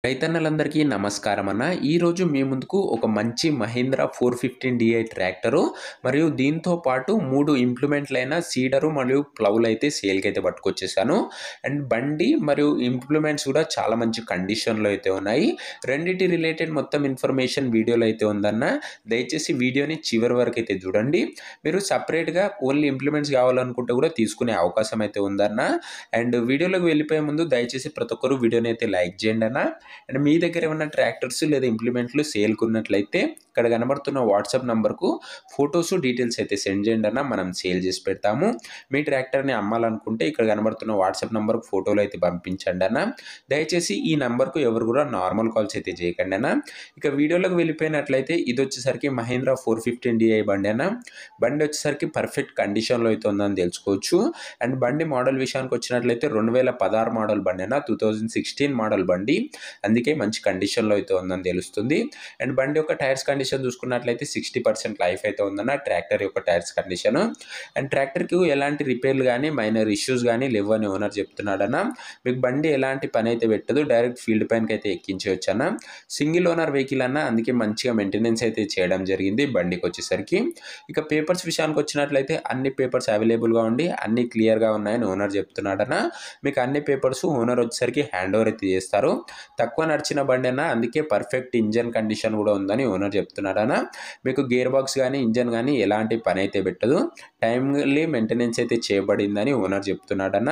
రైతన్నలందరికీ నమస్కారం అన్న. ఈరోజు మీ ముందుకు ఒక మంచి మహీంద్రా 415 ట్రాక్టరు మరియు దీంతో పాటు 3 ఇంప్లిమెంట్లైన సీడరు మరియు ప్లౌలు అయితే సేల్కి అయితే పట్టుకొచ్చేసాను. అండ్ బండి మరియు ఇంప్లిమెంట్స్ కూడా చాలా మంచి కండిషన్లో అయితే ఉన్నాయి. రెండిటి రిలేటెడ్ మొత్తం ఇన్ఫర్మేషన్ వీడియోలో అయితే ఉందన్న. దయచేసి వీడియోని చివరి వరకు అయితే చూడండి. మీరు సపరేట్గా ఓన్లీ ఇంప్లిమెంట్స్ కావాలనుకుంటే కూడా తీసుకునే అవకాశం అయితే ఉందన్న. అండ్ వీడియోలోకి వెళ్ళిపోయే ముందు దయచేసి ప్రతి ఒక్కరు వీడియోని అయితే లైక్ చేయండి అన్న. అండ్ మీ దగ్గర ఏమన్నా ట్రాక్టర్స్ లేదా ఇంప్లిమెంట్లు సేల్కి ఉన్నట్లయితే ఇక్కడ కనబడుతున్న వాట్సాప్ నంబర్కు ఫొటోస్ డీటెయిల్స్ అయితే సెండ్ చేయండి అన్న. మనం సేల్ చేసి పెడతాము. మీ ట్రాక్టర్ని అమ్మాలనుకుంటే ఇక్కడ కనబడుతున్న వాట్సాప్ నంబర్కు ఫోటోలు అయితే పంపించండి అన్న. దయచేసి ఈ నంబర్కు ఎవరు కూడా నార్మల్ కాల్స్ అయితే చేయకండి అన్న. ఇక వీడియోలోకి వెళ్ళిపోయినట్లయితే ఇది వచ్చేసరికి మహీంద్రా 415 బండి అన్న. బండి వచ్చేసరికి పర్ఫెక్ట్ కండిషన్లో అయితే ఉందని తెలుసుకోవచ్చు. అండ్ బండి మోడల్ విషయానికి వచ్చినట్లయితే 2016 మోడల్ బండి అన్న. 2016 మోడల్ బండి, అందుకే మంచి కండిషన్లో అయితే ఉందని తెలుస్తుంది. అండ్ బండి యొక్క టైర్స్ కండిషన్ చూసుకున్నట్లయితే 60% లైఫ్ అయితే ఉందన్న. ట్రాక్టర్ యొక్క టైర్స్ కండిషన్ అండ్ ట్రాక్టర్కి ఎలాంటి రిపేర్లు కానీ మైనర్ ఇష్యూస్ కానీ లేవని ఓనర్ చెప్తున్నాడన్న. మీకు బండి ఎలాంటి పని అయితే పెట్టదు, డైరెక్ట్ ఫీల్డ్ పైనకి అయితే ఎక్కించవచ్చు అన్న. సింగిల్ ఓనర్ వెహికల్ అన్న, అందుకే మంచిగా మెయింటెనెన్స్ అయితే చేయడం జరిగింది బండికి వచ్చేసరికి. ఇక పేపర్స్ విషయానికి వచ్చినట్లయితే అన్ని పేపర్స్ అవైలబుల్గా ఉండి అన్ని క్లియర్గా ఉన్నాయని ఓనర్ చెప్తున్నాడన్న. మీకు అన్ని పేపర్స్ ఓనర్ వచ్చేసరికి హ్యాండ్ ఓవర్ అయితే చేస్తారు. తక్కువ నడిచిన బండి అన్న, అందుకే పర్ఫెక్ట్ ఇంజన్ కండిషన్ కూడా ఉందని ఓనర్ చెప్తున్నాడన్న. మీకు గేర్ బాక్స్ కానీ ఇంజన్ కానీ ఎలాంటి పని అయితే పెట్టదు, టైమ్లీ మెయింటెనెన్స్ అయితే చేయబడిందని ఓనర్ చెప్తున్నాడన్న.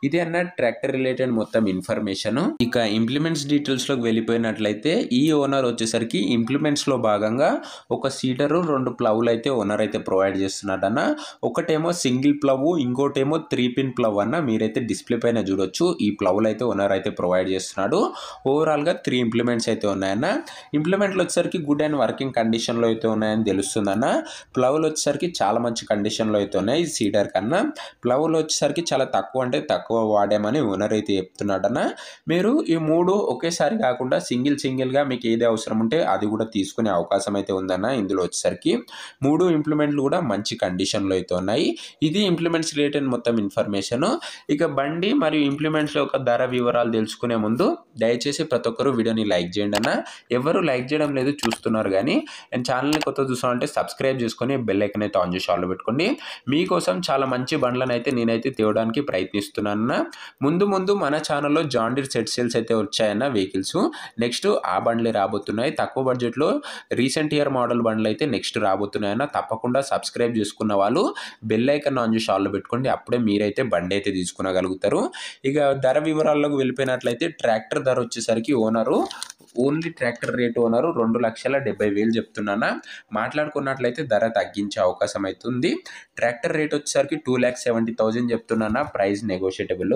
ఇది అన్న ట్రాక్టర్ రిలేటెడ్ మొత్తం ఇన్ఫర్మేషన్. ఇక ఇంప్లిమెంట్స్ డీటెయిల్స్లోకి వెళ్ళిపోయినట్లయితే ఈ ఓనర్ వచ్చేసరికి ఇంప్లిమెంట్స్లో భాగంగా ఒక సీడరు 2 ప్లవ్లు అయితే ఓనర్ అయితే ప్రొవైడ్ చేస్తున్నాడన్న. ఒకటేమో సింగిల్ ప్లవ్, ఇంకోటేమో 3 పిన్ ప్లవ్ అన్న. మీరైతే డిస్ప్లే పైన చూడొచ్చు. ఈ ప్లవ్లు అయితే ఓనర్ అయితే ప్రొవైడ్ చేస్తున్నాడు. ఓవరాల్గా 3 ఇంప్లిమెంట్స్ అయితే ఉన్నాయన్న. ఇంప్లిమెంట్లు వచ్చేసరికి గుడ్ అండ్ వర్కింగ్ కండిషన్లో అయితే ఉన్నాయని తెలుస్తుందన్న. ప్లవ్లు వచ్చేసరికి చాలా మంచి కండిషన్లో అయితే ఉన్నాయి. సీడర్ కన్నా ప్లవ్లు వచ్చేసరికి చాలా తక్కువ, అంటే తక్కువ వాడామని ఓనర్ అయితే చెప్తున్నాడన్న. మీరు ఈ 3 ఒకేసారి కాకుండా సింగిల్గా మీకు ఏది అవసరం ఉంటే అది కూడా తీసుకునే అవకాశం అయితే ఉందన్న. ఇందులో వచ్చేసరికి 3 ఇంప్లిమెంట్లు కూడా మంచి కండిషన్లో అయితే ఉన్నాయి. ఇది ఇంప్లిమెంట్స్ రిలేటెడ్ మొత్తం ఇన్ఫర్మేషన్. ఇక బండి మరియు ఇంప్లిమెంట్స్ యొక్క ధర వివరాలు తెలుసుకునే ముందు దయచేసి ప్రతి ఒక్కరు వీడియోని లైక్ చేయండి అన్న. ఎవరు లైక్ చేయడం లేదు, చూస్తున్నారు కానీ. అండ్ ఛానల్ని కొత్త చూసామంటే సబ్స్క్రైబ్ చేసుకొని బెల్ ఐకాన్ అయితే ఆన్ చేసి ఆన్లో పెట్టుకోండి. మీకోసం చాలా మంచి బండ్లను అయితే నేనైతే తేవడానికి ప్రయత్నిస్తున్నాను. ముందు మన ఛానల్లో జాండీర్ సెట్ సేల్స్ అయితే వచ్చాయన్న వెహికల్స్. నెక్స్ట్ ఆ బండ్లే రాబోతున్నాయి. తక్కువ బడ్జెట్లో రీసెంట్ ఇయర్ మోడల్ బండ్లు అయితే నెక్స్ట్ రాబోతున్నాయన్న. తప్పకుండా సబ్స్క్రైబ్ చేసుకున్న వాళ్ళు బెల్ ఐకాన్ ఆన్ చేసి ఆన్లో పెట్టుకోండి. అప్పుడే మీరైతే బండి అయితే తీసుకునగలుగుతారు. ఇక ధర వివరాల్లోకి వెళ్ళిపోయినట్లయితే ట్రాక్టర్ ధర వచ్చేసరికి owner only tractor rate owner 2,70,000 చెప్తున్నానా. మాట్లాడుకున్నట్లయితే ధర తగ్గించే అవకాశం అవుతుంది. ట్రాక్టర్ రేట్ వచ్చేసరికి 2,70,000 చెప్తున్నానా. Price negotiable.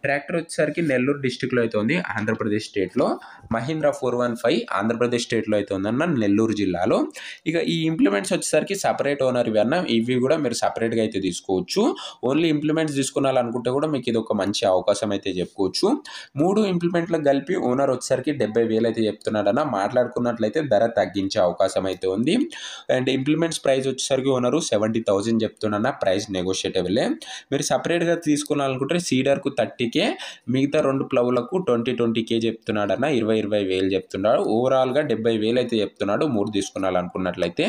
ట్రాక్టర్ వచ్చేసరికి నెల్లూరు డిస్టిక్లో అయితే ఉంది, ఆంధ్రప్రదేశ్ స్టేట్లో. మహీంద్రా 415 ఆంధ్రప్రదేశ్ స్టేట్లో అయితే ఉందన్న, నెల్లూరు జిల్లాలో. ఇక ఈ ఇంప్లిమెంట్స్ వచ్చేసరికి సపరేట్ ఓనర్ ఇవి అన్న. ఇవి కూడా మీరు సపరేట్గా అయితే తీసుకోవచ్చు. ఓన్లీ ఇంప్లిమెంట్స్ తీసుకోవాలనుకుంటే కూడా మీకు ఇది ఒక మంచి అవకాశం అయితే చెప్పుకోవచ్చు. 3 ఇంప్లిమెంట్లకు కలిపి ఓనర్ వచ్చేసరికి 70,000 అయితే చెప్తున్నాడన్న. మాట్లాడుకున్నట్లయితే ధర తగ్గించే అవకాశం అయితే ఉంది. అండ్ ఇంప్లిమెంట్స్ ప్రైస్ వచ్చేసరికి ఓనరు 70,000 చెప్తున్నా. ప్రైస్ నెగోషియబులే. మీరు సపరేట్గా తీసుకోవాలనుకుంటే సీడర్కు 30,000, మిగతా 2 ప్లవ్లకు 20,000 చెప్తున్నాడన్న. 20,000 చెప్తున్నాడు. ఓవరాల్గా 70,000 అయితే చెప్తున్నాడు 3 తీసుకోవాలనుకున్నట్లయితే.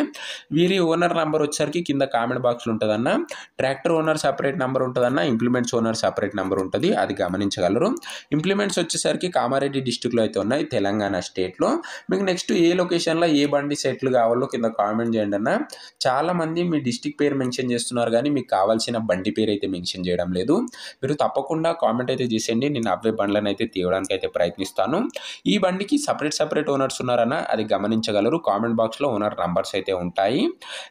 వీరి ఓనర్ నెంబర్ వచ్చేసరికి కింద కామెంట్ బాక్స్లో ఉంటుందన్న. ట్రాక్టర్ ఓనర్ సపరేట్ నెంబర్ ఉంటుందన్న, ఇంప్లిమెంట్స్ ఓనర్ సపరేట్ నెంబర్ ఉంటుంది, అది గమనించగలరు. ఇంప్లిమెంట్స్ వచ్చేసరికి కామారెడ్డి డిస్టిక్లో అయితే ఉన్నాయి, తెలంగాణ స్టేట్లో. మీకు నెక్స్ట్ ఏ లొకేషన్లో ఏ బండి సెట్లు కావాలో కింద కామెంట్ చేయండి అన్న. చాలామంది మీ డిస్టిక్ పేరు మెన్షన్ చేస్తున్నారు కానీ మీకు కావాల్సిన బండి పేరు అయితే మెన్షన్ చేయడం లేదు. మీరు తప్పకుండా కామెంట్ అయితే చేసేయండి. నేను అవే బండ్లను అయితే తీయడానికి అయితే ప్రయత్నిస్తాను. ఈ బండికి సపరేట్ ఓనర్స్ ఉన్నారన్న, అది గమనించగలరు. కామెంట్ బాక్స్లో ఓనర్ నంబర్స్ అయితే ఉంటాయి.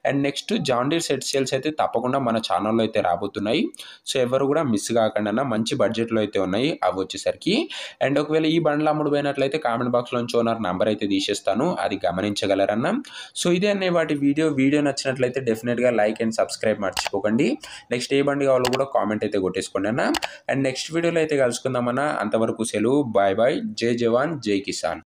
And next John Deere set sales అయితే తప్పకుండా మన ఛానల్లో అయితే రాబోతున్నాయి. సో ఎవరు కూడా మిస్ కాకండి అన్న. మంచి బడ్జెట్లో అయితే ఉన్నాయి అవి వచ్చేసరికి. అండ్ ఒకవేళ ఈ బండ్లు అమ్ముడు పోయినట్లయితే కామెంట్ బాక్స్లోంచి ఓనర్ నంబర్ అయితే తీసేస్తాను, అది గమనించగలరన్న. సో ఇదే అనే వాటి వీడియో నచ్చినట్లయితే డెఫినెట్గా లైక్ అండ్ సబ్స్క్రైబ్ మర్చిపోకండి. నెక్స్ట్ ఏ బండి కావాలో కూడా కామెంట్ అయితే కొట్టేసుకోండి అన్న. అండ్ నెక్స్ట్ వీడియోలో అయితే కలుసుకుందామన్నా. అంతవరకు సెలవు. బాయ్. జై జవాన్ జై కిసాన్.